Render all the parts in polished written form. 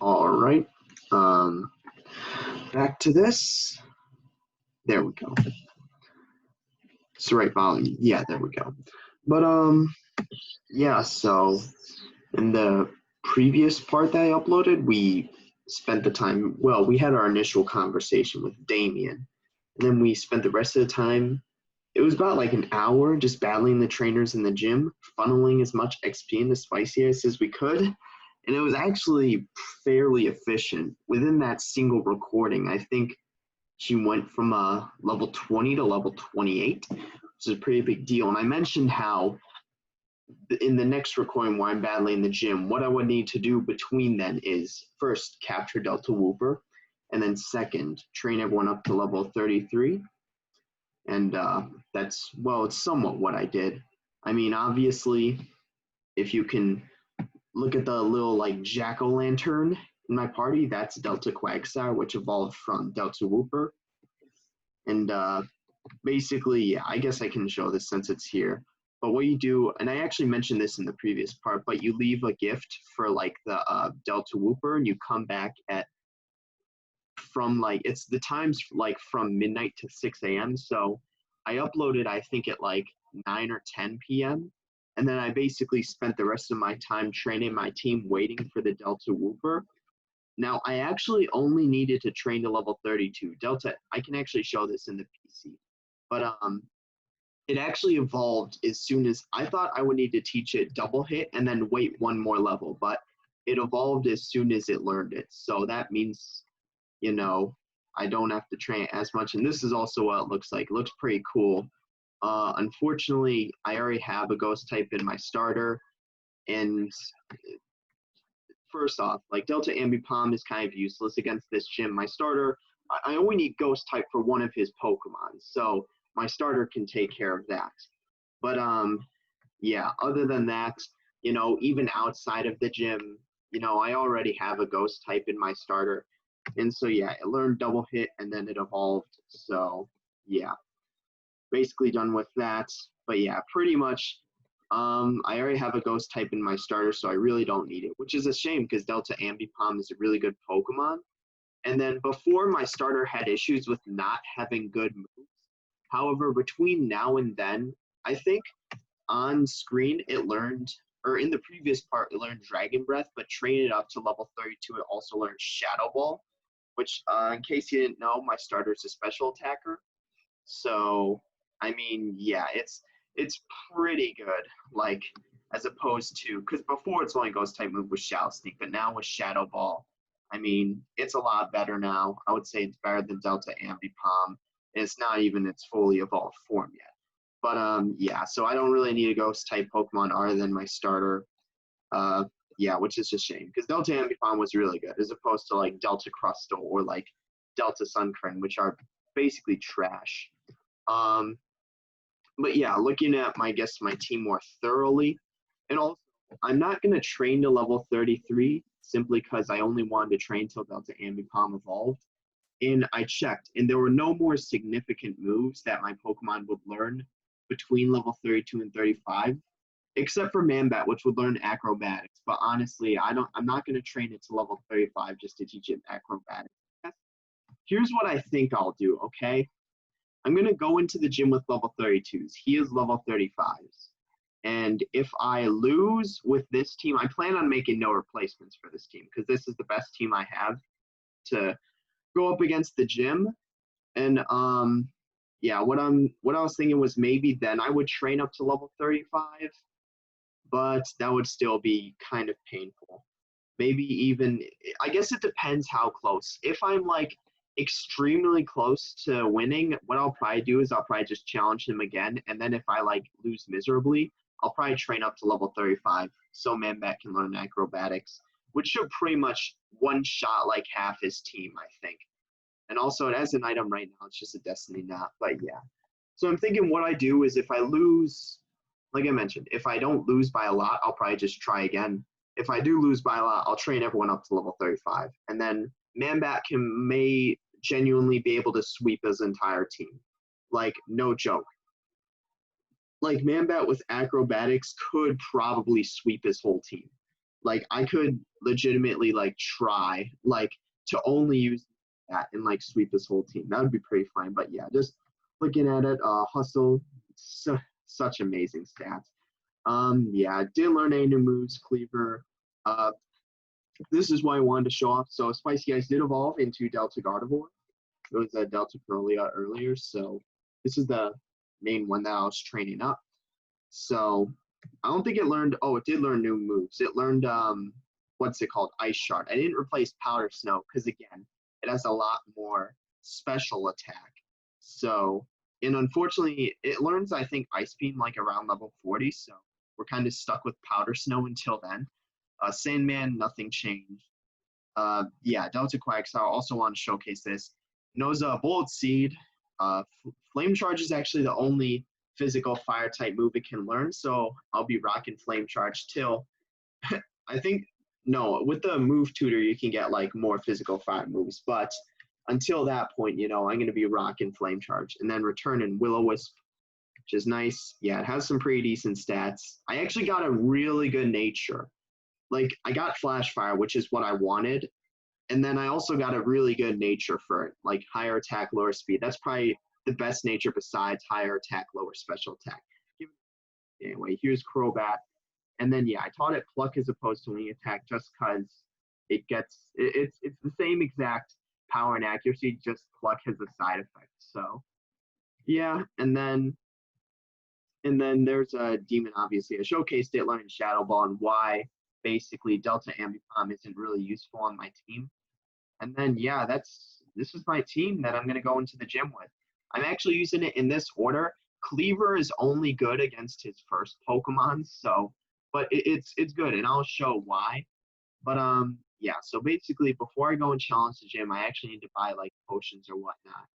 All right. Um, Back to this. There we go. It's the right volume. Yeah, there we go. But yeah. So in the previous part that I uploaded, we spent the time. Well, we had our initial conversation with Damien, and then we spent the rest of the time. It was about like an hour just battling the trainers in the gym, funneling as much XP into spicy ice as we could. And it was actually fairly efficient. Within that single recording, I think she went from level 20 to level 28, which is a pretty big deal. And I mentioned how in the next recording where I'm battling the gym, what I would need to do between then is first capture Delta Wooper, and then second, train everyone up to level 33. And that's, well, it's somewhat what I did. I mean, obviously, if you can look at the little like jack-o'-lantern in my party, that's Delta Quagsire, which evolved from Delta Wooper. And basically, yeah, I guess I can show this since it's here. But what you do, and I actually mentioned this in the previous part, but you leave a gift for like the Delta Wooper, and you come back at from like it's the times like from midnight to 6 a.m. So I uploaded, I think, at like 9 or 10 p.m. And then I basically spent the rest of my time training my team waiting for the Delta Wooper. Now, I actually only needed to train to level 32. Delta, I can actually show this in the PC. But it actually evolved as soon as I thought I would need to teach it double hit and then wait one more level. But it evolved as soon as it learned it. So that means, you know, I don't have to train as much. And this is also what it looks like. It looks pretty cool. Unfortunately, I already have a ghost type in my starter. And first off, like Delta Ambipom is kind of useless against this gym. My starter, I only need ghost type for one of his Pokemon. So my starter can take care of that. But yeah, other than that, even outside of the gym, I already have a ghost type in my starter. And so yeah, it learned double hit and then it evolved. So yeah, basically done with that. But yeah, pretty much I already have a ghost type in my starter, so I really don't need it, which is a shame because Delta Ambipom is a really good Pokemon. And then before my starter had issues with not having good moves. However, between now and then, I think on screen it learned, or in the previous part, it learned Dragon Breath, but trained it up to level 32, it also learned Shadow Ball, which, in case you didn't know, my starter is a special attacker. So, I mean, yeah, it's pretty good. Like, as opposed to, because before its only ghost type move was Shadow Sneak, but now with Shadow Ball, I mean, it's a lot better now. I would say it's better than Delta Ambipom. It's not even its fully evolved form yet. But yeah, so I don't really need a ghost type Pokemon other than my starter. Uh, yeah, which is a shame because Delta Ambipom was really good as opposed to like Delta Crustle or like Delta Sunkern, which are basically trash. Um, but yeah, looking at my team more thoroughly, and also I'm not going to train to level 33 simply because I only wanted to train till Delta Ambipom evolved. And I checked, and there were no more significant moves that my Pokemon would learn between level 32 and 35, except for Manbat, which would learn acrobatics. But honestly, I'm not going to train it to level 35 just to teach it acrobatics. Here's what I think I'll do, okay? I'm going to go into the gym with level 32s. He is level 35s. And if I lose with this team, I plan on making no replacements for this team because this is the best team I have to go up against the gym. And yeah, what I was thinking was maybe then I would train up to level 35, but that would still be kind of painful. Maybe even, I guess it depends how close. If I'm like extremely close to winning, what I'll probably do is I'll probably just challenge him again. And then if I like lose miserably, I'll probably train up to level 35 so Manbat can learn acrobatics, which should pretty much one shot like half his team, I think. And also it has an item right now, it's just a Destiny knot, but yeah. So I'm thinking what I do is if I lose, like I mentioned, if I don't lose by a lot, I'll probably just try again. If I do lose by a lot, I'll train everyone up to level 35. And then Manbat may genuinely be able to sweep his entire team. Like, no joke. Like, Manbat with acrobatics could probably sweep his whole team. like I could legitimately like try like to only use that and like sweep this whole team. That would be pretty fine. But yeah, just looking at it, hustle, such amazing stats. Yeah, didn't learn any new moves, Cleaver. Uh, this is why I wanted to show off. So Spicy Ice did evolve into Delta Gardevoir. It was a Delta Pearlia earlier, so this is the main one that I was training up. So I don't think it learned. Oh, it did learn new moves. It learned what's it called? Ice Shard. I didn't replace Powder Snow because again, it has a lot more special attack. So and unfortunately, it learns I think Ice Beam like around level 40. So we're kind of stuck with Powder Snow until then. Sandman, nothing changed. Yeah, Delta Quagsire, also want to showcase this. Knows a Bullet Seed. Flame Charge is actually the only physical fire type move it can learn, so I'll be rocking Flame Charge till I think no, with the move tutor you can get like more physical fire moves, but until that point, you know, I'm gonna be rocking Flame Charge and then returning Will-O-Wisp, which is nice. Yeah, it has some pretty decent stats. I actually got a really good nature. Like I got Flash Fire, which is what I wanted, and then I also got a really good nature for it, like higher attack, lower speed. That's probably the best nature besides higher attack, lower special attack. Anyway, here's Crobat. And then, yeah, I taught it Pluck as opposed to Wing Attack just because it's the same exact power and accuracy, just Pluck has a side effect. So, yeah, and then there's a Demon, obviously. I showcased it, learning Shadow Ball and why basically Delta Ambipom isn't really useful on my team. And then, yeah, this is my team that I'm going to go into the gym with. I'm actually using it in this order. Cleaver is only good against his first Pokemon, so, but it's good, and I'll show why. But, yeah, so basically, before I go and challenge the gym, I actually need to buy, like, potions or whatnot.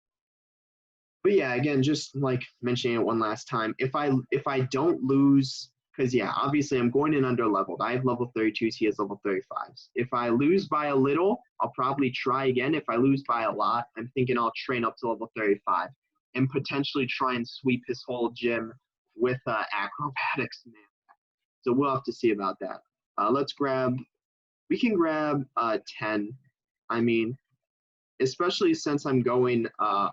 But, yeah, again, just, like, mentioning it one last time, if I don't lose because, yeah, obviously I'm going in under leveled. I have level 32s, he has level 35s. If I lose by a little, I'll probably try again. If I lose by a lot, I'm thinking I'll train up to level 35 and potentially try and sweep his whole gym with acrobatics. Man. So we'll have to see about that. We can grab 10. I mean, especially since I'm going, or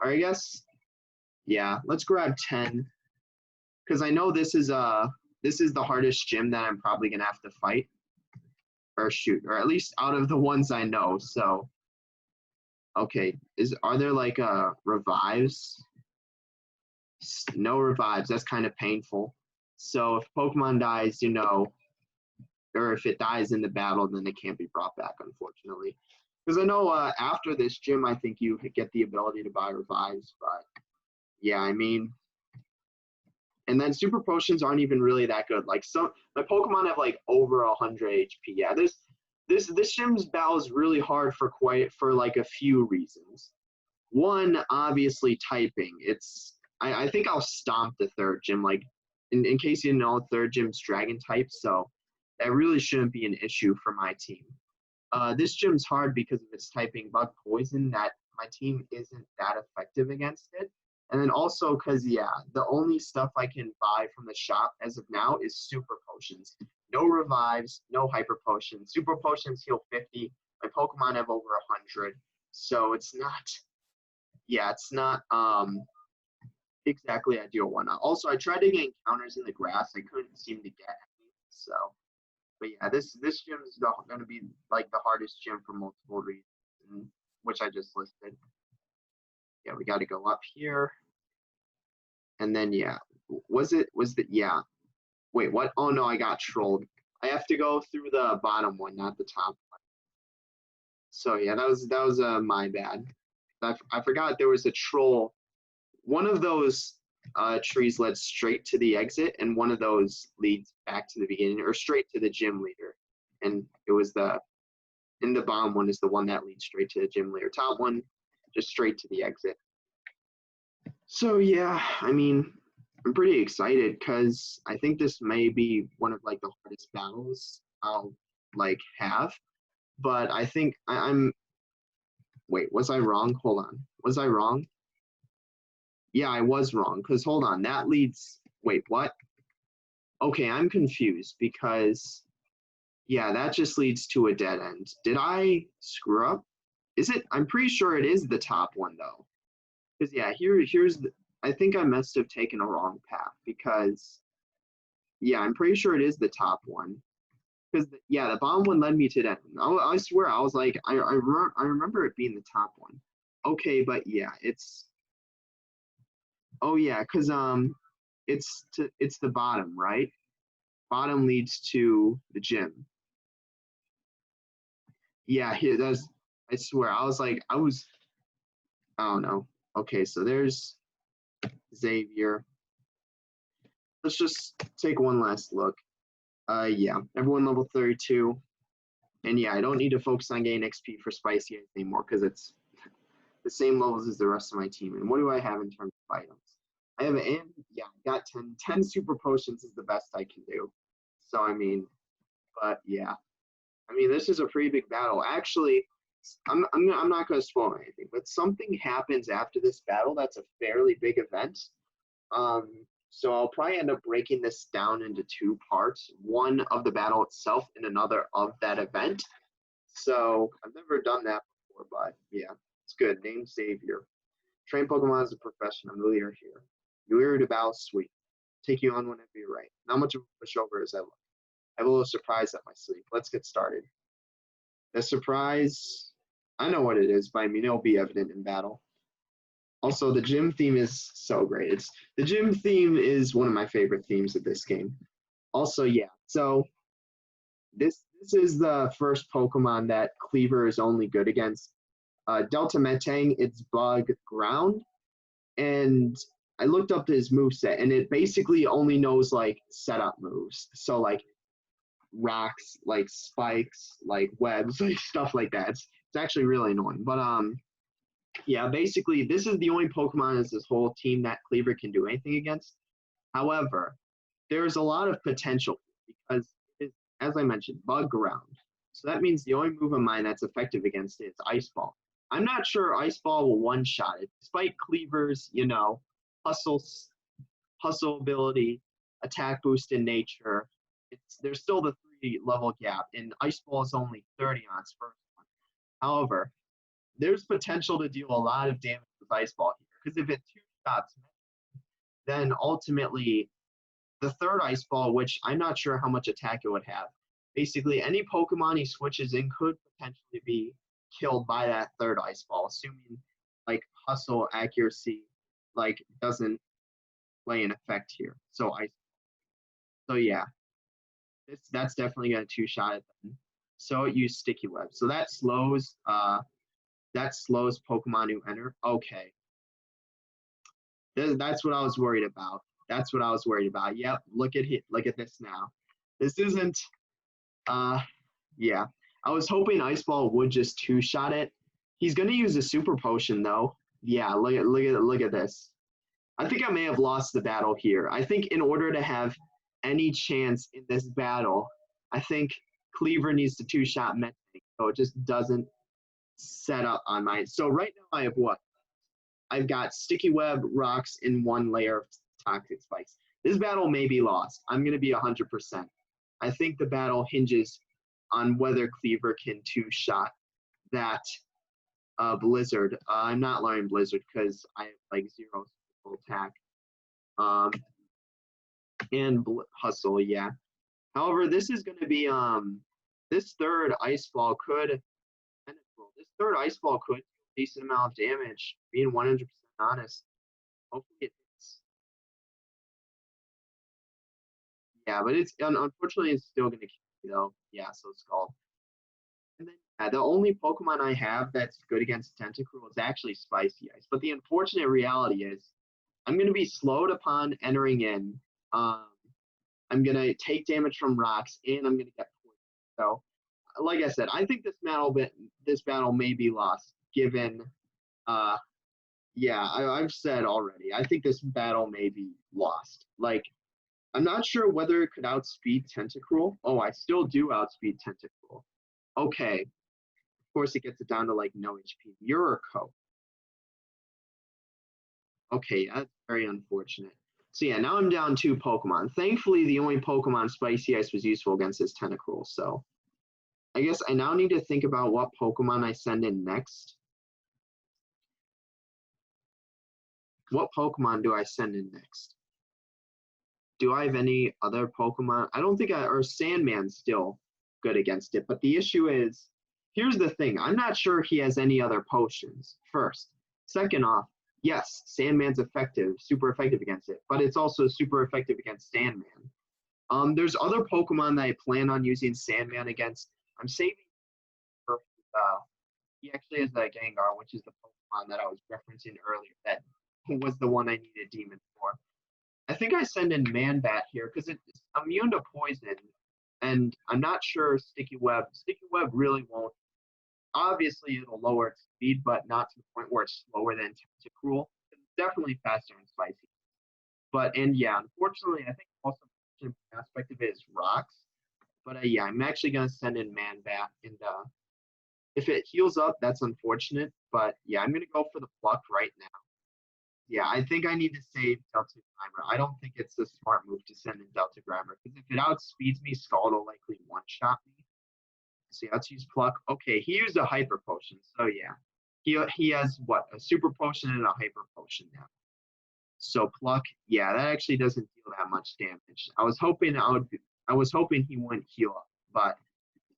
I guess, yeah, let's grab 10. Because I know this is the hardest gym that I'm probably gonna have to fight or shoot, or at least out of the ones I know. So, okay, are there like revives? No revives. That's kind of painful. So if Pokemon dies, you know, or if it dies in the battle, then it can't be brought back, unfortunately. Because I know after this gym, I think you get the ability to buy revives, but yeah, I mean. And then super potions aren't even really that good. Like my Pokemon have like over 100 HP. Yeah, this gym's battle is really hard for like a few reasons. One, obviously typing. I think I'll stomp the third gym. Like in case you didn't know, third gym's dragon type, so that really shouldn't be an issue for my team. This gym's hard because of its typing bug poison that my team isn't that effective against it. And then also because, yeah, the only stuff I can buy from the shop as of now is super potions. No revives, no hyper potions. Super potions heal 50. My Pokemon have over 100. So it's not exactly ideal one. Also, I tried to get encounters in the grass. I couldn't seem to get any. So, but yeah, this gym is going to be like the hardest gym for multiple reasons, which I just listed. Yeah, we got to go up here. And then, yeah, yeah. Wait, what? Oh, no, I got trolled. I have to go through the bottom one, not the top one. So, yeah, that was my bad. I forgot there was a troll. One of those trees led straight to the exit, and one of those leads back to the beginning, or straight to the gym leader. And it was the bottom one is the one that leads straight to the gym leader. Top one, just straight to the exit. So yeah, I mean, I'm pretty excited because I think this may be one of like the hardest battles I'll like have. But I think I'm. Wait, was I wrong? Hold on. Was I wrong? Yeah, I was wrong. Because hold on, that leads. Wait, what? Okay, I'm confused because Yeah, that just leads to a dead end. Did I screw up? Is it? I'm pretty sure it is the top one though. Because yeah, here's the, I think I must have taken a wrong path because yeah, I'm pretty sure it is the top one. Because yeah, the bottom one led me to that. I swear I was like I remember it being the top one. Okay, but yeah, it's oh yeah, because it's the bottom, right? Bottom leads to the gym. Yeah, here that's I swear I was like I don't know. Okay, so there's Xavier. Let's just take one last look. Yeah, everyone level 32. And yeah, I don't need to focus on getting XP for Spicy anymore because it's the same levels as the rest of my team. And what do I have in terms of items? I have yeah, I got 10. 10 super potions is the best I can do. So, I mean, but yeah. I mean, this is a pretty big battle. Actually, I'm not going to spoil anything, but something happens after this battle that's a fairly big event. Um, so I'll probably end up breaking this down into two parts, one of the battle itself and another of that event. So I've never done that before, but yeah, it's good. Name Savior. Train Pokemon as a profession. I'm the leader here. You are to battle, sweet. Take you on whenever you're right. Not much of a pushover as I look. I have a little surprise up my sleeve. Let's get started. The surprise, I know what it is, but I mean, it'll be evident in battle. Also, the gym theme is so great. The gym theme is one of my favorite themes of this game. Also, yeah, so this is the first Pokemon that Cleaver is only good against. Delta Metang, it's Bug Ground, and I looked up his moveset, and it basically only knows like setup moves. So like rocks, like spikes, like webs, like stuff like that. It's actually really annoying. But yeah, basically this is the only Pokemon as this whole team that Cleaver can do anything against. However, there's a lot of potential because it, as I mentioned, Bug Ground. So that means the only move of mine that's effective against it is Ice Ball. I'm not sure Ice Ball will one-shot it, despite Cleaver's, hustle, hustle ability, attack boost in nature. There's still the 3 level gap, and Ice Ball is only 30 on its first one. However, there's potential to deal a lot of damage with Ice Ball here, because if it two-shots, then ultimately the third Ice Ball, which I'm not sure how much attack it would have, basically any Pokemon he switches in could potentially be killed by that third Ice Ball, assuming like hustle accuracy like doesn't play an effect here. So yeah, that's definitely gonna two-shot it then. So it used Sticky Web. So that slows Pokemon who enter. Okay. That's what I was worried about. That's what I was worried about. Yep, look at this now. This isn't yeah. I was hoping Ice Ball would just two-shot it. He's gonna use a super potion though. Yeah, look at this. I think I may have lost the battle here. I think in order to have any chance in this battle, I think Cleaver needs to two-shot Metang, so it just doesn't set up on my. So right now I have what? I've got Sticky Web, Rocks, in one layer of Toxic Spikes. This battle may be lost. I'm going to be 100%. I think the battle hinges on whether Cleaver can two-shot that Blizzard. I'm not learning Blizzard because I have like 0 attack. And Hustle, yeah. However, this is going to be this third Ice Ball could do a decent amount of damage. Being 100% honest, hopefully it hits. Yeah, but it's unfortunately it's still going to kill me though. Yeah, so Skull. And then the only Pokemon I have that's good against Tentacruel is actually Spicy Ice. But the unfortunate reality is I'm going to be slowed upon entering in. I'm going to take damage from rocks, and I'm going to get poisoned. So, like I said, I think this battle may be lost, given, yeah, I've said already. I think this battle may be lost. Like, I'm not sure whether it could outspeed Tentacruel. Oh, I still do outspeed Tentacruel. Okay. Of course, it gets it down to, like, no HP. Yuriko. Okay, that's very unfortunate. So yeah, now I'm down 2 Pokemon. Thankfully, the only Pokemon Spicy Ice was useful against is Tentacruel, so I guess I now need to think about what Pokemon I send in next. What Pokemon do I send in next? Do I have any other Pokemon? I don't think or Sandman's still good against it. But the issue is, here's the thing. I'm not sure he has any other potions, first. Second off, yes, Sandman's effective, super effective against it, but it's also super effective against Sandman. There's other Pokemon that I plan on using Sandman against. I'm saving for, he actually has a Gengar, which is the Pokemon that I was referencing earlier that was the one I needed Demon for. I think I send in Man-Bat here because it's immune to poison, and I'm not sure Sticky Web. Sticky Web really won't. Obviously, it'll lower its speed, but not to the point where it's slower than Tentacruel. It's definitely faster and spicy. And yeah, unfortunately, I think also the aspect of it is rocks. But yeah, I'm actually going to send in Man-Bat, and if it heals up, that's unfortunate. But yeah, I'm going to go for the Pluck right now. Yeah, I think I need to save Delta Grimer. I don't think it's a smart move to send in Delta Grimer, because if it outspeeds me, Scald will likely one-shot me. So yeah, let's use Pluck. Okay, he used a Hyper Potion, so yeah. He has, what, a Super Potion and a Hyper Potion now. So Pluck, yeah, that actually doesn't deal that much damage. I was hoping he wouldn't heal up, but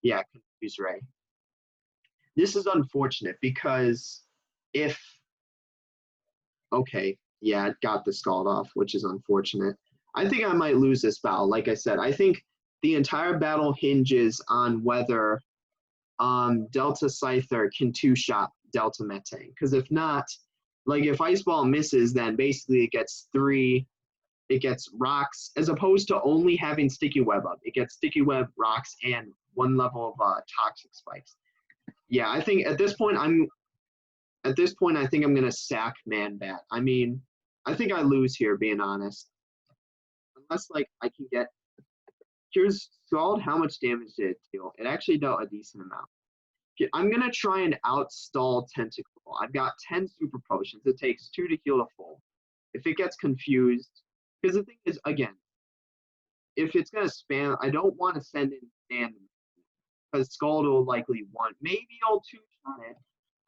yeah, Confuse Ray. This is unfortunate because okay, yeah, it got the Scald off, which is unfortunate. I think I might lose this battle. Like I said, I think the entire battle hinges on whether Delta Scyther can two-shot Delta Metang. Because if not, like if Ice Ball misses, then basically it gets rocks, as opposed to only having Sticky Web up. It gets Sticky Web, rocks, and one level of Toxic Spikes. Yeah, I think at this point I think I'm going to sack Man-Bat. I mean, I think I lose here, being honest. Unless, like, I can get... Here's Scald. How much damage did it deal? It actually dealt a decent amount. I'm going to try and outstall Tentacruel. I've got 10 Super Potions. It takes 2 to heal a full. If it gets confused... Because the thing is, again, if it's going to spam, I don't want to send in Sand, because Scald will likely want... Maybe I'll two-shot it.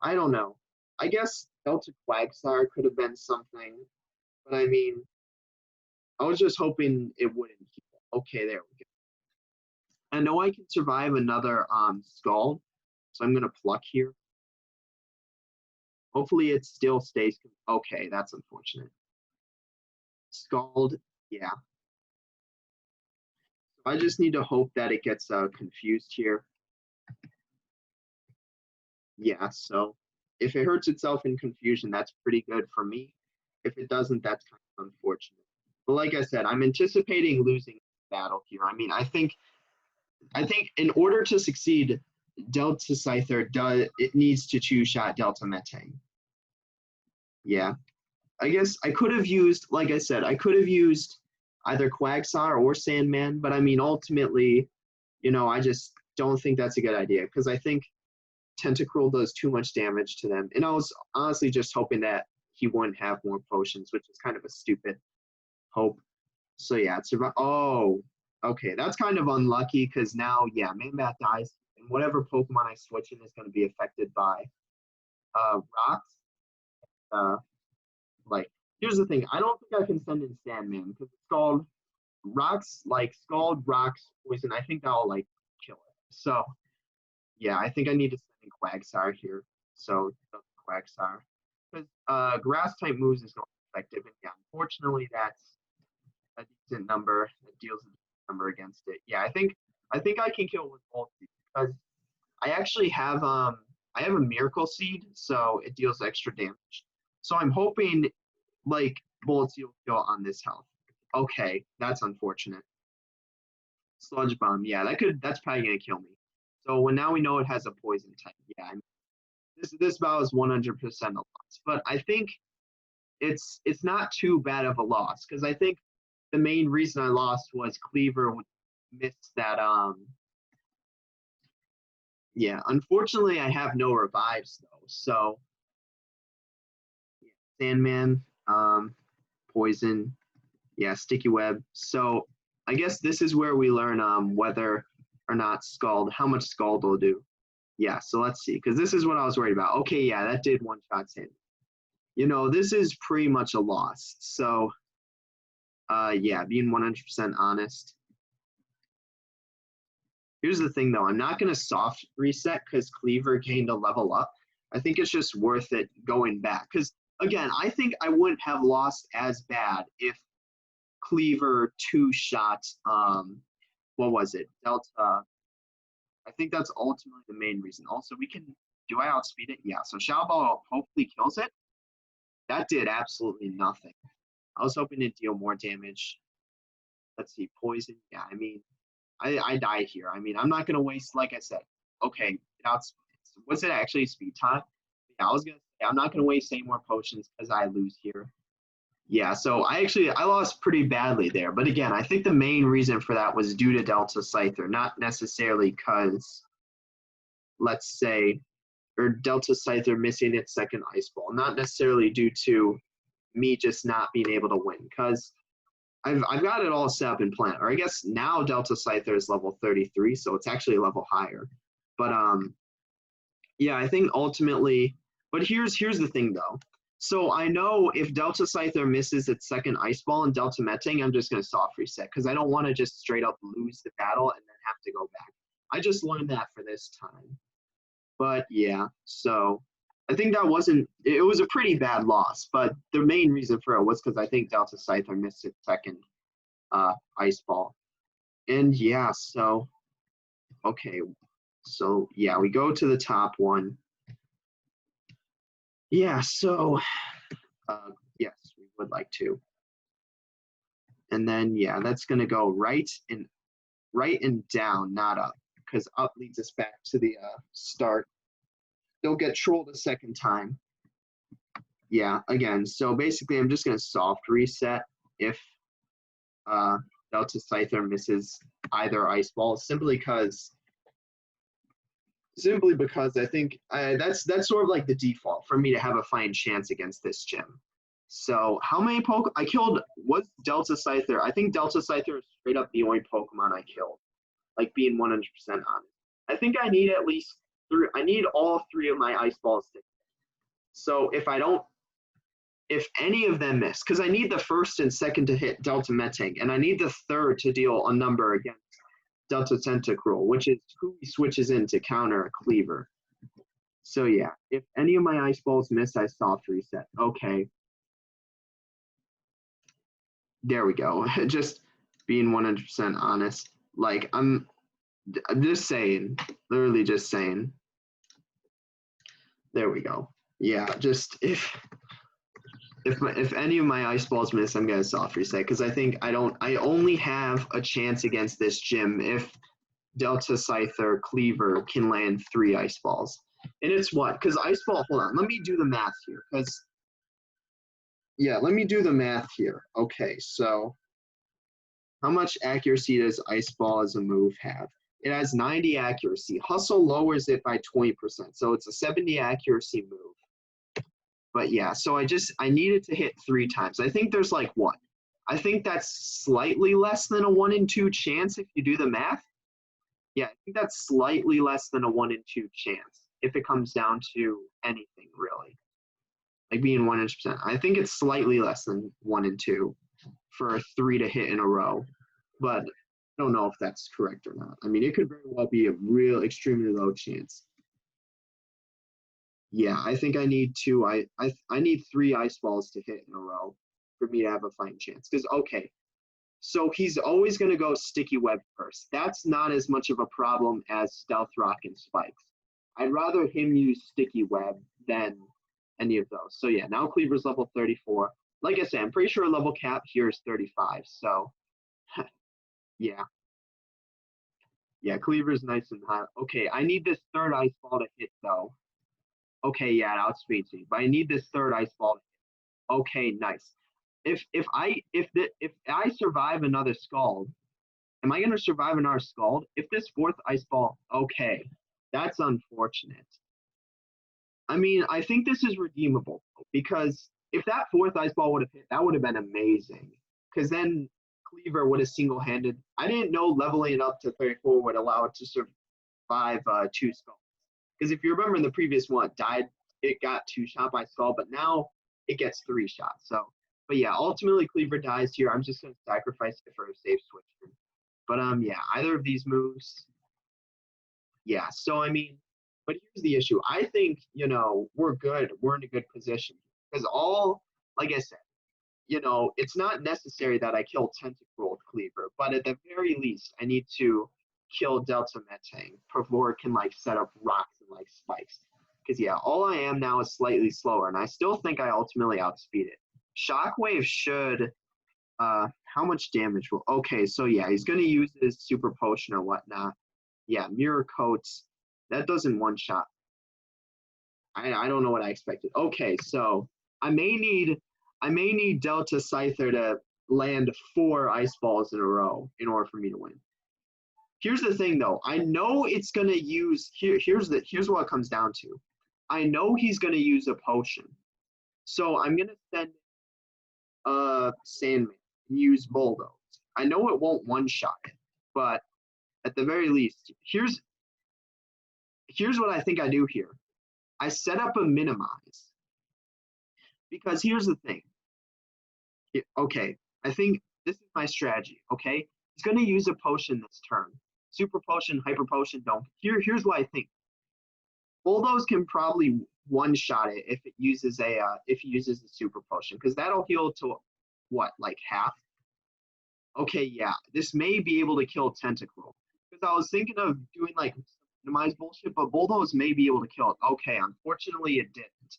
I don't know. I guess Delta Quagsire could have been something, but I mean, I was just hoping it wouldn't heal. Okay, there we go. I know I can survive another Scald, so I'm going to Pluck here. Hopefully it still stays. Okay, that's unfortunate. Scald, yeah. So I just need to hope that it gets confused here. Yeah, so if it hurts itself in confusion, that's pretty good for me. If it doesn't, that's kind of unfortunate. But like I said, I'm anticipating losing the battle here. I mean, I think in order to succeed, Delta Scyther it needs to two-shot Delta Metang. Yeah. I guess I could have used, like I said, I could have used either Quagsire or Sandman, but I mean, ultimately, I just don't think that's a good idea, because I think Tentacruel does too much damage to them. And I was honestly just hoping that he wouldn't have more potions, which is kind of a stupid hope. So yeah, it's about, oh, okay, that's kind of unlucky, because now, yeah, Man-Bat dies, and whatever Pokemon I switch in is going to be affected by rocks. Like, here's the thing, I don't think I can send in Sandman, because it's called rocks, like Scald, rocks, poison. I think that'll like kill it. So yeah, I think I need to send in Quagsire here. So Quagsire, because grass type moves is not effective, and yeah, unfortunately that's a decent number. It deals a decent number against it. Yeah, I think I can kill with both, because I actually have I have a Miracle Seed, so it deals extra damage. So I'm hoping like Bullet Seed will kill on this health. Okay, that's unfortunate. Sludge Bomb, yeah, that's probably gonna kill me. So now we know it has a poison type. Yeah, this battle is 100% a loss, but I think it's not too bad of a loss, because I think the main reason I lost was Cleaver missed that. Yeah, unfortunately I have no revives though. So yeah, Sandman, poison, yeah, Sticky Web. So I guess this is where we learn whether or not Scald. How much Scald will do? Yeah, so let's see, because this is what I was worried about. Okay, yeah, that did one shot hit. You know, this is pretty much a loss. So, yeah, being 100% honest. Here's the thing, though. I'm not going to soft reset because Cleaver gained a level up. I think it's just worth it going back. Because, again, I think I wouldn't have lost as bad if Cleaver two-shot, what was it? Delta. I think that's ultimately the main reason. Also, we can, do I outspeed it? Yeah, so Shadow Ball hopefully kills it. That did absolutely nothing. I was hoping to deal more damage. Let's see, poison. Yeah, I mean, I die here. I mean, I'm not going to waste, like I said. Okay, was it actually speed time? Yeah, I was going to say, I'm not going to waste any more potions because I lose here. Yeah, so I lost pretty badly there. But again, I think the main reason for that was due to Delta Scyther, not necessarily because, let's say, or Delta Scyther missing its second Ice Ball, not necessarily due to me just not being able to win, because I've got it all set up in plan. Or I guess now Delta Scyther is level 33, so it's actually a level higher. But yeah, I think ultimately, but here's the thing though. So I know if Delta Scyther misses its second Ice Ball and Delta Metang, I'm just going to soft reset because I don't want to just straight up lose the battle and then have to go back. I just learned that for this time. But yeah, so I think it was a pretty bad loss, but the main reason for it was because I think Delta Scyther missed its second Ice Ball. And yeah, so, okay, so yeah, we go to the top one. Yeah, so, yes, we would like to. And then, yeah, that's going to go right and down, not up, because up leads us back to the start. Don't get trolled a second time. Yeah, again, so basically I'm just going to soft reset if Delta Scyther misses either Ice Ball, simply because I think that's sort of like the default for me to have a fine chance against this gym. So how many I killed, was Delta Scyther? I think Delta Scyther is straight up the only Pokemon I killed, like being 100% honest. I think I need at least I need all three of my Ice Balls to hit. So if any of them miss, because I need the first and second to hit Delta Metang, and I need the third to deal a number against Delta Tentacruel, which is who he switches in to counter a Cleaver. So yeah, if any of my Ice Balls miss, I soft reset. Okay. There we go. Just being 100% honest. Like, I'm just saying, literally just saying. There we go. Yeah, just if any of my Ice Balls miss, I'm gonna soft reset because I think I only have a chance against this gym if Delta Scyther Cleaver can land 3 Ice Balls. And it's what? Because Ice Ball, hold on, let me do the math here. Because, yeah, let me do the math here. Okay, so how much accuracy does Ice Ball as a move have? It has 90 accuracy. Hustle lowers it by 20%. So it's a 70 accuracy move. But yeah, so I needed to hit 3 times. I think there's like what? I think that's slightly less than a 1 in 2 chance if you do the math. Yeah, I think that's slightly less than a 1 in 2 chance if it comes down to anything really. Like being 100%. I think it's slightly less than 1 in 2 for a 3 to hit in a row. But I don't know if that's correct or not. I mean, it could very well be a real extremely low chance. Yeah, I think I need 2. I need 3 Ice Balls to hit in a row for me to have a fine chance. Because, okay, so he's always going to go Sticky Web first. That's not as much of a problem as Stealth Rock and Spikes. I'd rather him use Sticky Web than any of those. So yeah, now Cleaver's level 34. Like I said, I'm pretty sure level cap here is 35. So yeah. Yeah, Cleaver's nice and hot. Okay, I need this 3rd Ice Ball to hit though. Okay, yeah, it outspeeds me, but I need this 3rd Ice Ball to hit. Okay, nice. If I survive another Scald, am I gonna survive another Scald? If this 4th Ice Ball, okay, that's unfortunate. I mean, I think this is redeemable because if that 4th Ice Ball would have hit, that would have been amazing. Because then Cleaver would have single-handed. I didn't know leveling it up to 34 would allow it to survive 2 skulls. Because if you remember in the previous one, it got 2 shot by skull, but now it gets 3 shots. So, but yeah, ultimately Cleaver dies here. I'm just gonna sacrifice it for a safe switch. But yeah, either of these moves. Yeah, so I mean, but here's the issue. I think, you know, we're good. We're in a good position. Because like I said, you know, it's not necessary that I kill Tentacruel with Cleaver, but at the very least, I need to kill Delta Metang before it can, like, set up rocks and, like, spikes. Because, yeah, all I am now is slightly slower, and I still think I ultimately outspeed it. Shockwave should, how much damage will, okay, so yeah, he's going to use his Super Potion or whatnot. Yeah, Mirror Coats, that doesn't one-shot. I don't know what I expected. Okay, so I may need Delta Scyther to land 4 Ice Balls in a row in order for me to win. Here's the thing, though. I know it's gonna use here's what it comes down to. I know he's gonna use a potion, so I'm gonna send Sandman and use Bulldoze. I know it won't one-shot it, but at the very least, here's what I think I do here. I set up a minimize. Because here's the thing. Okay, I think this is my strategy, okay? He's going to use a potion this turn. Super Potion, Hyper Potion, don't. Here's what I think. Bulldoze can probably one-shot it if it uses if he uses the Super Potion, because that'll heal to, what, like half? Okay, yeah, this may be able to kill Tentacruel. Because I was thinking of doing, like, minimize bullshit, but Bulldoze may be able to kill it. Okay, unfortunately it didn't.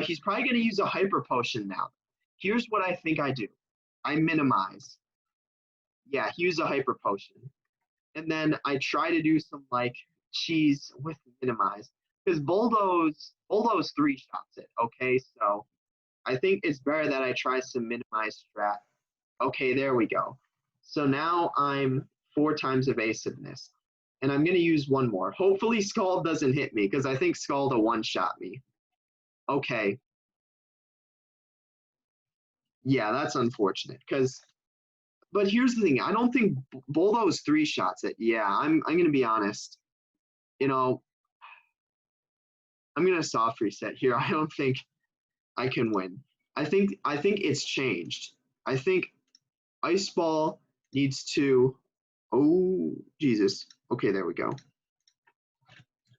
He's probably going to use a Hyper Potion now. Here's what I think I do. I minimize. Yeah, he used a Hyper Potion. And then I try to do some, like, cheese with minimize. Because Bulldoze 3-shots it, okay? So I think it's better that I try some minimize strat. Okay, there we go. So now I'm 4 times evasiveness. And I'm going to use one more. Hopefully Scald doesn't hit me, because I think Scald will one-shot me. Okay. Yeah, that's unfortunate. But here's the thing. I don't think Bulldoze 3-shots it. Yeah, I'm going to be honest. You know, I'm going to soft reset here. I don't think I can win. I think it's changed. I think Ice Ball needs to. Oh, Jesus. Okay, there we go.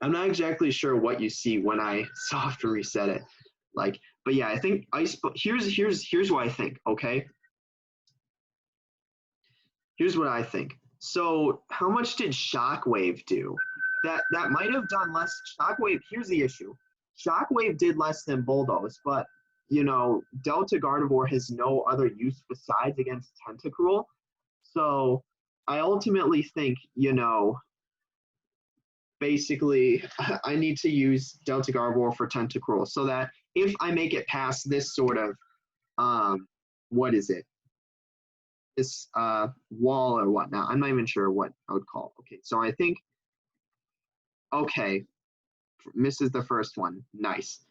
I'm not exactly sure what you see when I soft reset it. Like, but yeah, I think Ice Ball. Here's what I think. Okay. Here's what I think. So, how much did Shockwave do? That might have done less. Shockwave. Here's the issue. Shockwave did less than Bulldoze, but you know, Delta Gardevoir has no other use besides against Tentacruel. So I ultimately think, you know, basically I need to use Delta Gardevoir for Tentacruel so that if I make it past this sort of, what is it? This wall or whatnot. I'm not even sure what I would call it. Okay, so I think, okay, misses the first one. Nice.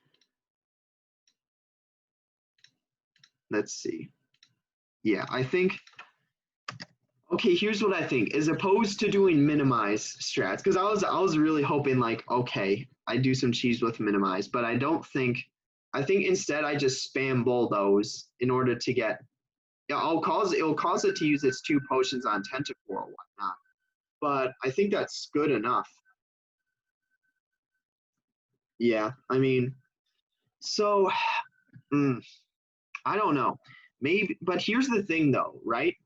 Let's see. Yeah, I think, okay, here's what I think. As opposed to doing minimize strats, because I was really hoping like, okay, I do some cheese with minimize, but I don't think, I think instead I just spam Bulldoze in order to get, yeah, it'll cause it to use its 2 potions on Tentacruel or whatnot. But I think that's good enough. Yeah, I mean, so, I don't know. Maybe, but here's the thing though, right?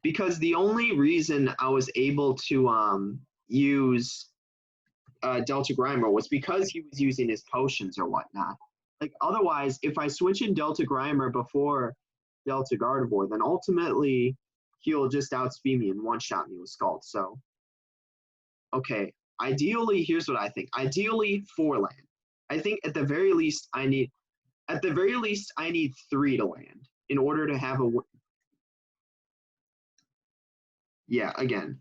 Because the only reason I was able to use Delta Grimer was because he was using his potions or whatnot. Like otherwise, if I switch in Delta Grimer before Delta Gardevoir, then ultimately he'll just outspeed me and one-shot me with Scald. So, okay, ideally, here's what I think. Ideally, 4 land. I think at the very least I need 3 to land in order to have a. Yeah, again,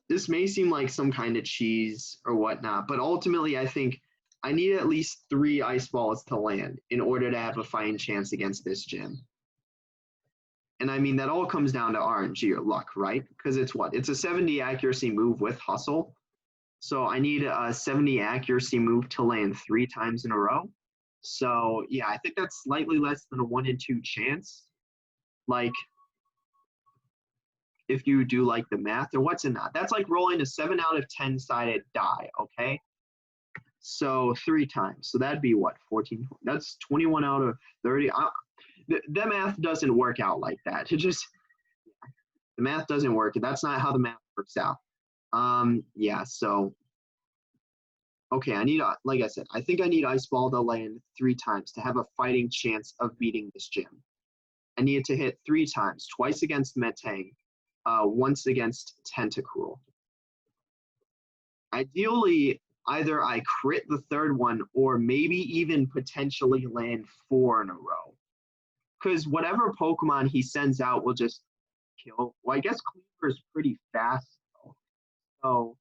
this may seem like some kind of cheese or whatnot, but ultimately I think I need at least 3 Ice Balls to land in order to have a fighting chance against this gym. And I mean, that all comes down to RNG or luck, right? Because it's what? It's a 70 accuracy move with hustle. So I need a 70 accuracy move to land 3 times in a row. So yeah, I think that's slightly less than a 1 in 2 chance. Like, if you do like the math, or what's in that? That's like rolling a 7 out of 10 sided die, okay? So 3 times. So that'd be what? 14. That's 21 out of 30. The math doesn't work out like that. It just, the math doesn't work. That's not how the math works out. Yeah, so, okay, I need, like I said, I think I need Ice Ball to land 3 times to have a fighting chance of beating this gym. I need it to hit 3 times, twice against Metang, once against Tentacruel. Ideally, either I crit the 3rd one or maybe even potentially land 4 in a row. Because whatever Pokemon he sends out will just kill. Well, I guess Cleaver is pretty fast, though. So,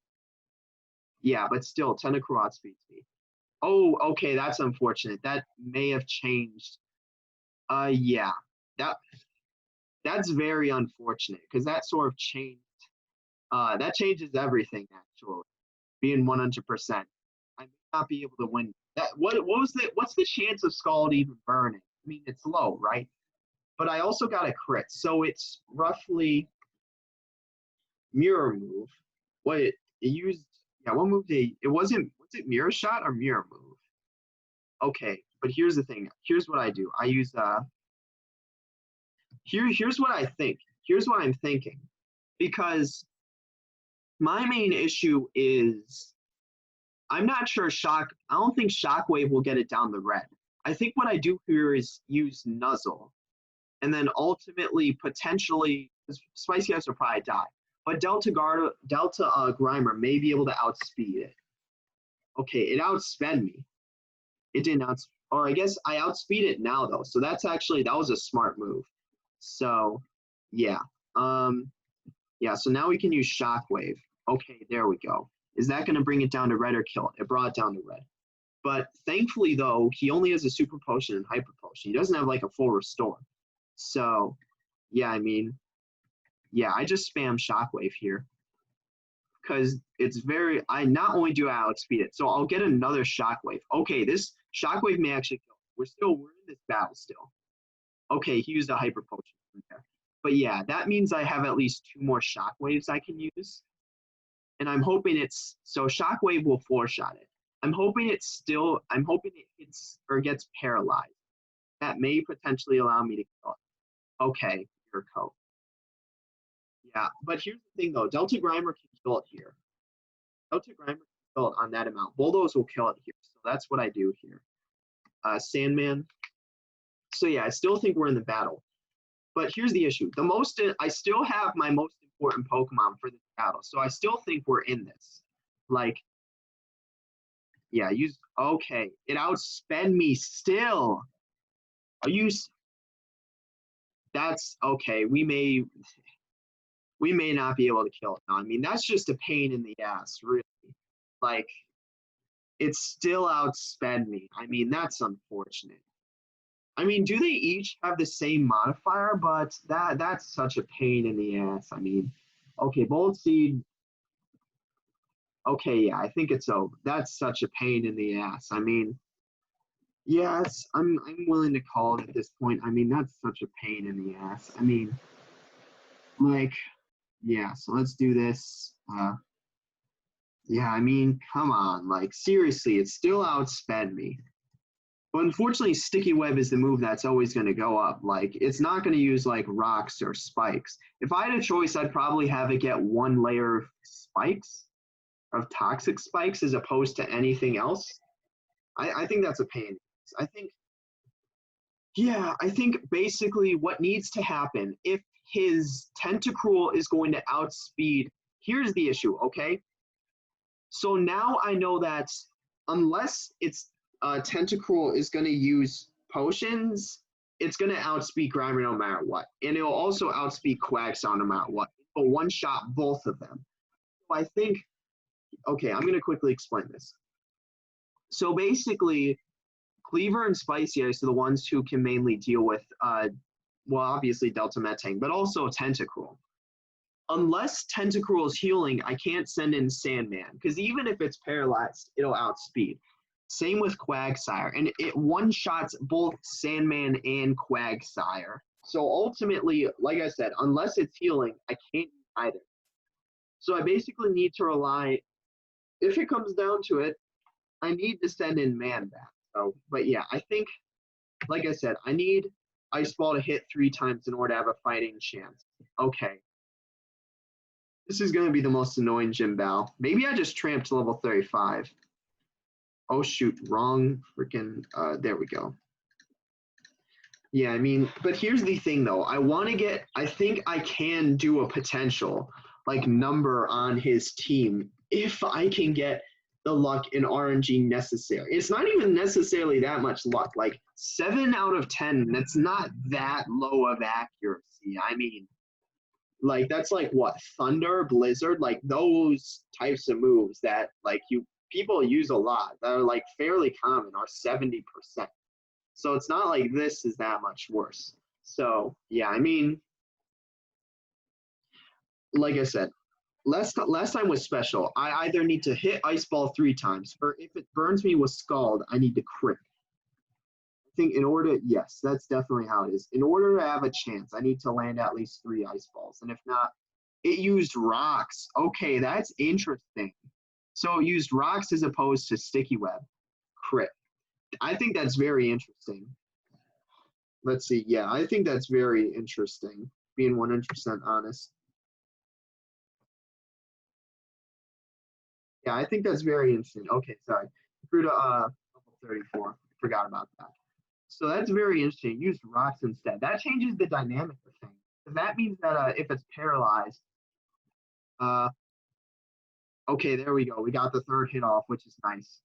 yeah, but still, Tentacruel outspeeds me. Oh, okay, that's unfortunate. That may have changed. Yeah, that's very unfortunate because that sort of changed. That changes everything, actually. Being 100%, I may not be able to win. That what's the chance of Scald even burning? I mean, it's low, right? But I also got a crit, so it's roughly mirror move. What it used? Yeah, what move did it wasn't? Was it mirror shot or mirror move? Okay, but here's the thing. Here's what I do. I use Here's what I think. Here's what I'm thinking, because my main issue is I'm not sure I don't think Shockwave will get it down the red. I think what I do here is use Nuzzle, and then ultimately potentially Spicy Ice will probably die, but Delta Grimer may be able to outspeed it. Okay, it outsped me. It didn't or I guess I outspeed it now though. So that was a smart move. So yeah. Yeah, so now we can use Shockwave. Okay, there we go. Is that going to bring it down to red or kill it? It brought it down to red. But thankfully, though, he only has a Super Potion and Hyper Potion. He doesn't have, like, a full Restore. So, yeah, I mean, yeah, I just spam Shockwave here. Because it's not only do I outspeed it, so I'll get another Shockwave. Okay, this Shockwave may actually kill it. We're in this battle still. Okay, he used a Hyper Potion there. But yeah, that means I have at least 2 more Shockwaves I can use. And I'm hoping so Shockwave will 4-shot it. I'm hoping it hits or gets paralyzed. That may potentially allow me to kill it. Okay, your coat. Yeah, but here's the thing though, Delta Grimer can kill it here. Delta Grimer can kill it on that amount. Bulldoze will kill it here. So that's what I do here. Sandman. So yeah, I still think we're in the battle. But here's the issue. I still have my most important Pokemon for this battle. So I still think we're in this. Like, yeah, okay. It outsped me still. That's okay. We may not be able to kill it now. I mean, that's just a pain in the ass, really. Like, it still outsped me. I mean, that's unfortunate. I mean, do they each have the same modifier? But that's such a pain in the ass. I mean, okay, Bolt Seed. Okay, yeah, I think it's over. That's such a pain in the ass. I mean, yes, I'm willing to call it at this point. I mean, that's such a pain in the ass. I mean, like, yeah, so let's do this. Yeah, I mean, come on. Like, seriously, it still outsped me. But unfortunately, Sticky Web is the move that's always going to go up. Like, it's not going to use, like, rocks or spikes. If I had a choice, I'd probably have it get 1 layer of spikes, of toxic spikes, as opposed to anything else. I think that's a pain. I think basically what needs to happen, if his Tentacruel is going to outspeed, here's the issue, okay? So now I know that unless it's Tentacruel is going to use potions, it's going to outspeed Grimer no matter what. And it will also outspeed Quagsire no matter what. It will one-shot both of them. So I think, okay, I'm going to quickly explain this. So basically, Cleaver and Spicy Ice are the ones who can mainly deal with well, obviously Delta Metang, but also Tentacruel. Unless Tentacruel is healing, I can't send in Sandman, because even if it's paralyzed, it'll outspeed. Same with Quagsire, and it one-shots both Sandman and Quagsire. So ultimately, like I said, unless it's healing, I can't use either. So I basically need to rely, if it comes down to it, I need to send in Man-Bat. So, but yeah, I think, like I said, I need Ice Ball to hit 3 times in order to have a fighting chance. Okay. This is going to be the most annoying gym battle. Maybe I just tramped level 35. Oh, shoot. Wrong freaking. There we go. Yeah, I mean, but here's the thing, though. I think I can do a potential, like, number on his team if I can get the luck and RNG necessary. It's not even necessarily that much luck. Like, 7 out of 10, that's not that low of accuracy. I mean, like, that's like what? Thunder, Blizzard, like those types of moves that like people use a lot that are like fairly common are 70%. So it's not like this is that much worse. So yeah, I mean, like I said, last time was special. I either need to hit Ice Ball 3 times, or if it burns me with Scald, I need to crit. I think in order, yes, that's definitely how it is. In order to have a chance, I need to land at least 3 Ice Balls. And if not, it used rocks. Okay, that's interesting. So it used rocks as opposed to Sticky Web. Crit. I think that's very interesting. Let's see. Yeah, I think that's very interesting, being 100% honest. Yeah, I think that's very interesting. Okay, sorry. Through to level 34. Forgot about that. So that's very interesting. Use rocks instead. That changes the dynamic of things. That means that if it's paralyzed, okay, there we go. We got the 3rd hit off, which is nice.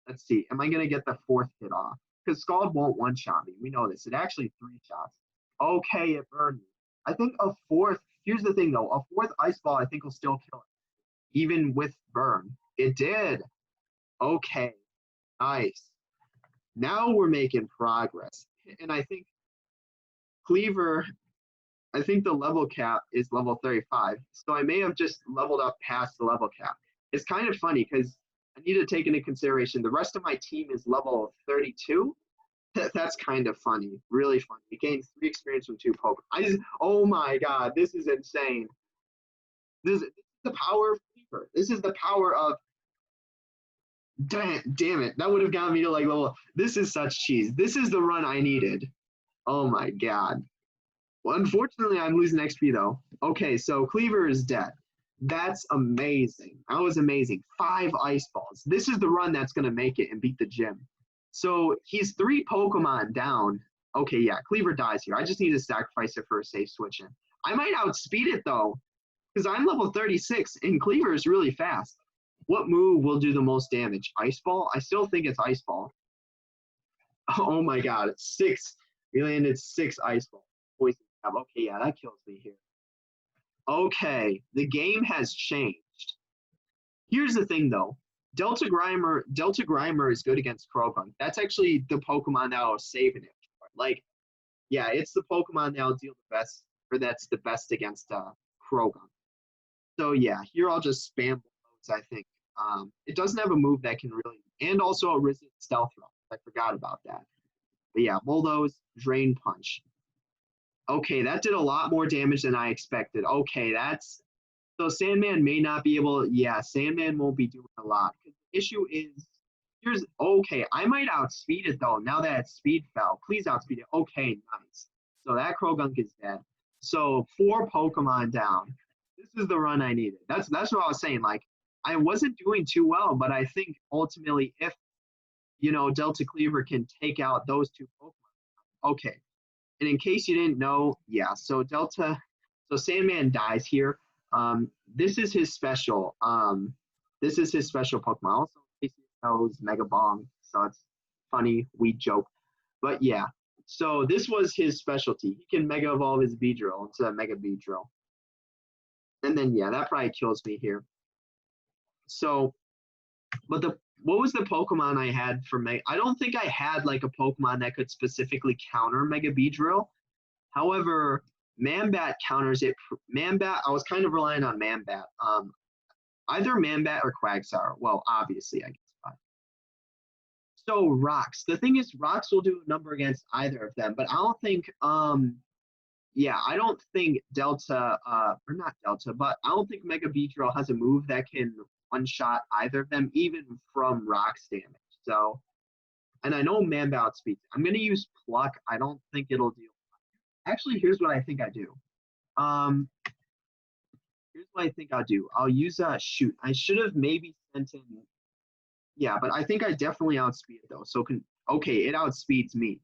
Let's see. Am I going to get the 4th hit off? Because Scald won't one-shot me. We know this. It actually 3 shots. Okay, it burned me. I think a 4th, here's the thing though, a 4th Ice Ball I think will still kill it, even with burn. It did. Okay, nice. Now we're making progress. And I think Cleaver, I think the level cap is level 35. So I may have just leveled up past the level cap. It's kind of funny because I need to take into consideration the rest of my team is level 32. That's kind of funny, really funny. It gains 3 experience from 2 Pokemon. Oh my god, this is insane. This is the power of Cleaver. This is the power of, damn it. That would have gotten me to like level, this is such cheese. This is the run I needed. Oh my god. Well, unfortunately, I'm losing XP though. Okay, so Cleaver is dead. That's amazing. That was amazing. 5 Ice Balls. This is the run that's going to make it and beat the gym. So he's 3 Pokemon down. Okay, yeah, Cleaver dies here. I just need to sacrifice it for a safe switch in. I might outspeed it though, because I'm level 36 and Cleaver is really fast. What move will do the most damage? Ice Ball? I still think it's Ice Ball. Oh my god, it's 6. We landed 6 Ice Balls. Poison Jab. Okay, yeah, that kills me here. Okay, the game has changed. Here's the thing though. Delta Grimer is good against Croagunk. That's actually the Pokemon that was saving it. Like, yeah, it's the Pokemon that'll deal the best, or that's the best against Croagunk. So yeah, here I'll just spam blows, I think. It doesn't have a move that can really, and also a resist Stealth Rock. I forgot about that. But yeah, Bulldoze, Drain Punch. Okay, that did a lot more damage than I expected. Okay, that's, so Sandman may not be able, yeah, Sandman won't be doing a lot. The issue is, here's, okay, I might outspeed it though, now that speed fell. Please outspeed it. Okay, nice. So that Croagunk is dead. So 4 Pokemon down. This is the run I needed. That's what I was saying. Like, I wasn't doing too well, but I think ultimately if, you know, Delta Cleaver can take out those 2 Pokemon. Okay. And in case you didn't know, yeah, so Sandman dies here. This is his special. This is his special Pokemon. Also, in case you knows Mega Bong, so it's funny, we joke. But yeah, so this was his specialty. He can Mega Evolve his Beedrill into a Mega Beedrill. And then, yeah, that probably kills me here. So, but what was the Pokemon I had for Mega? I don't think I had like a Pokemon that could specifically counter Mega Beedrill. However, Manbat counters it. Manbat, I was kind of relying on Manbat. Either Manbat or Quagsire. Well, obviously, I guess. So Rocks. The thing is, Rocks will do a number against either of them, but I don't think. Yeah, I don't think Delta, or not Delta, but I don't think Mega Beedrill has a move that can one-shot either of them, even from Rocks damage. So, and I know Manbat outspeeds. I'm gonna use Pluck. I don't think it'll deal. Actually, here's what I think I do. Here's what I think I'll do. I'll use shoot. I should have maybe sent in. Yeah, but I think I definitely outspeed it though. So okay, it outspeeds me.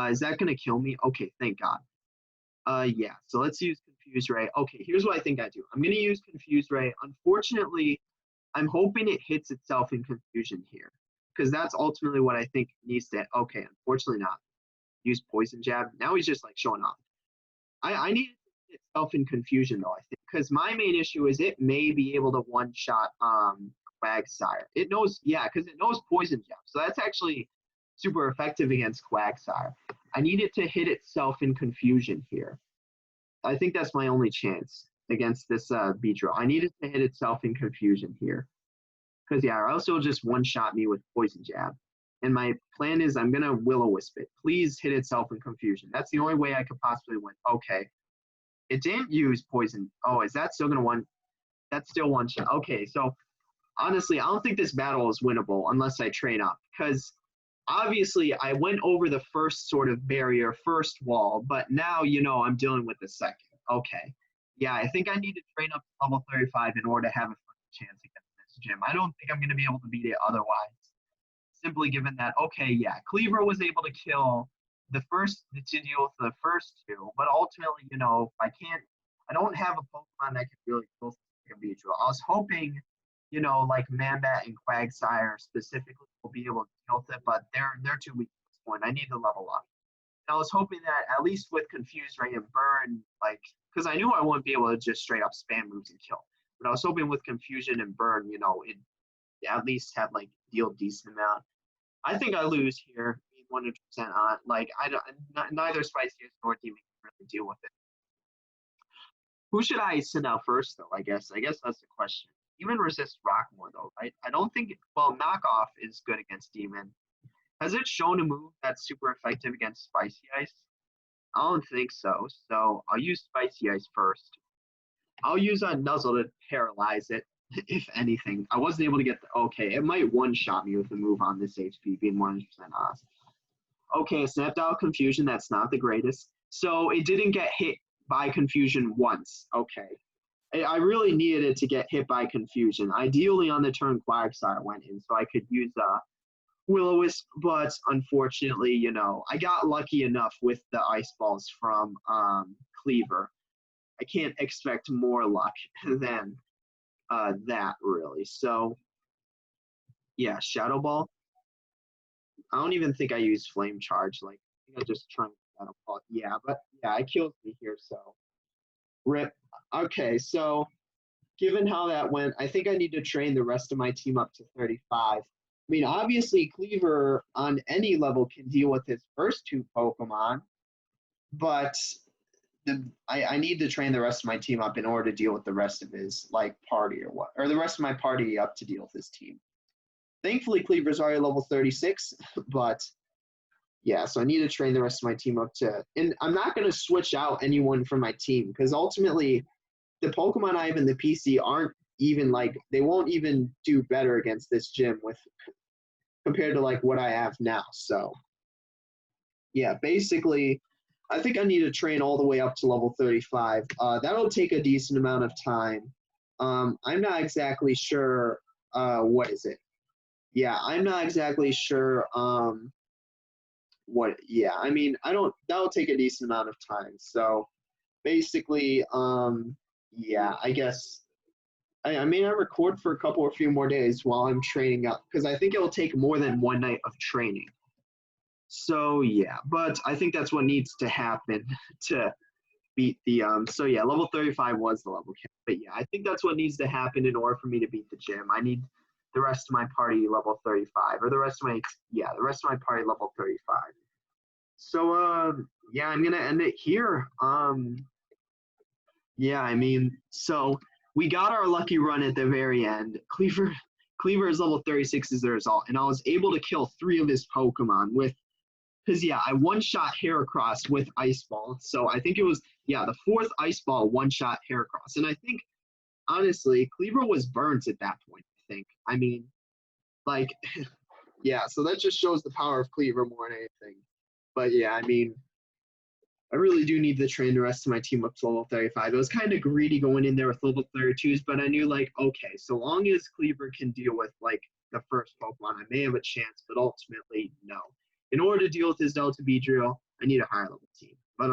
Is that gonna kill me? Okay, thank God. Yeah. So let's use Confuse Ray. Okay, here's what I think I do. I'm gonna use Confuse Ray. Unfortunately, I'm hoping it hits itself in confusion here, because that's ultimately what I think needs to. Okay, unfortunately not. Use Poison Jab. Now he's just like showing off. I need it to hit itself in confusion though. I think because my main issue is it may be able to one shot Quagsire. It knows, yeah, because it knows Poison Jab. So that's actually super effective against Quagsire. I need it to hit itself in confusion here. I think that's my only chance against this Beedrill. I need it to hit itself in confusion here. Because, yeah, or else it'll just one-shot me with Poison Jab. And my plan is I'm going to Will-O-Wisp it. Please hit itself in confusion. That's the only way I could possibly win. Okay. It didn't use Poison. Oh, is that still going to one? That's still one shot. Okay, so honestly, I don't think this battle is winnable unless I train up. Because obviously, I went over the first sort of barrier, first wall, but now, you know, I'm dealing with the second. Okay. Yeah, I think I need to train up to level 35 in order to have a chance against this gym. I don't think I'm going to be able to beat it otherwise. Simply given that, okay, yeah, Cleaver was able to kill to deal with the first two, but ultimately, you know, I don't have a Pokemon that can really kill a Beedrill. I was hoping, you know, like Manbat and Quagsire specifically will be able to deal with it, but they're too weak at this point. I need to level up. And I was hoping that at least with Confuse Ray and Burn, like, because I knew I wouldn't be able to just straight up spam moves and kill. But I was hoping with Confusion and Burn, you know, it at least have like deal decent amount. I think I lose here, 100% on. Like, neither Spicy nor Demon can really deal with it. Who should I send out first, though? I guess that's the question. Demon resists Rock more, though, right? I don't think. Well, Knockoff is good against Demon. Has it shown a move that's super effective against Spicy Ice? I don't think so. So I'll use Spicy Ice first. I'll use a Nuzzle to paralyze it, if anything. I wasn't able to get the. Okay, it might one-shot me with a move on this HP, being 100% honest. Okay, Snapped Out Confusion, that's not the greatest. So it didn't get hit by Confusion once. Okay. I really needed it to get hit by Confusion. Ideally on the turn Quagsire went in, so I could use Will-O-Wisp, but unfortunately, you know, I got lucky enough with the Ice Balls from Cleaver. I can't expect more luck than that, really. So, yeah, Shadow Ball. I don't even think I used Flame Charge. Like, I think I just trying to Shadow Ball. Yeah, but yeah, it killed me here, so. RIP. Okay, so given how that went, I think I need to train the rest of my team up to 35. I mean, obviously, Cleaver on any level can deal with his first two Pokemon, but I need to train the rest of my team up in order to deal with the rest of his like party or the rest of my party up to deal with his team. Thankfully, Cleaver's already level 36, but yeah, so I need to train the rest of my team up to, and I'm not going to switch out anyone from my team because ultimately the Pokemon I have in the PC aren't even like, they won't even do better against this gym with compared to like what I have now. So yeah, basically I think I need to train all the way up to level 35. That'll take a decent amount of time. I'm not exactly sure, what is it? Yeah, I'm not exactly sure, I mean, that'll take a decent amount of time. So basically, yeah, I guess, I mean, I record for a few more days while I'm training up because I think it'll take more than one night of training. So yeah, but I think that's what needs to happen to beat the, so yeah, level 35 was the level cap. But yeah, I think that's what needs to happen in order for me to beat the gym. I need the rest of my party level 35, or the rest of my party level 35. So yeah, I'm gonna end it here. Yeah, I mean, so we got our lucky run at the very end. Cleaver is level 36 as the result, and I was able to kill 3 of his Pokemon with, because yeah, I one-shot Heracross with Ice Ball. So I think it was, yeah, the 4th Ice Ball one-shot Heracross. And I think, honestly, Cleaver was burnt at that point, I think. I mean, like, yeah, so that just shows the power of Cleaver more than anything. But yeah, I mean, I really do need to train the rest of my team up to level 35. It was kind of greedy going in there with level 32s, but I knew, like, okay, so long as Cleaver can deal with, like, the first Pokemon, I may have a chance, but ultimately, no. In order to deal with his Delta Beedrill, I need a higher level team. But,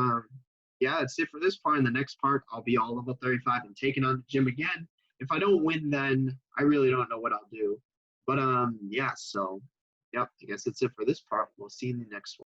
yeah, that's it for this part. In the next part, I'll be all level 35 and taking on the gym again. If I don't win, then I really don't know what I'll do. But, yeah, so, yep, I guess that's it for this part. We'll see you in the next one.